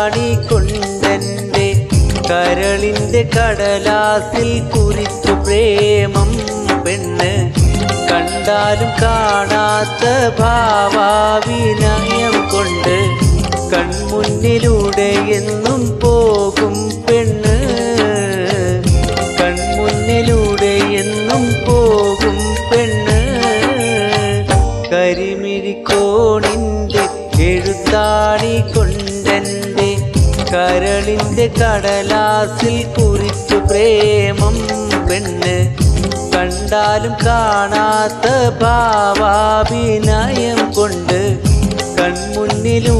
എഴുത്താണിക്കൊണ്ടെൻ്റെ കരളിൻ്റെ കടലാസിൽ കുറിച്ചു പ്രേമം പെണ്ണ്. കണ്ടാലും കാണാത്ത ഭാവാവിനയം കൊണ്ട് കൺമുന്നിലൂടെ എന്നും പോകും പെണ്ണ്. കൺമുന്നിലൂടെ എന്നും പോകും പെണ്ണ്. കരിമിഴിക്കോണിൻ്റെ എഴുത്താണിക്കൊണ്ടെൻ്റെ കരളിൻ്റെ കടലാസിൽ കുറിച്ചു പ്രേമം പെണ്ണ്. കണ്ടാലും കാണാത്ത ഭാവാഭിനയം കൊണ്ട് കൺമുന്നിലും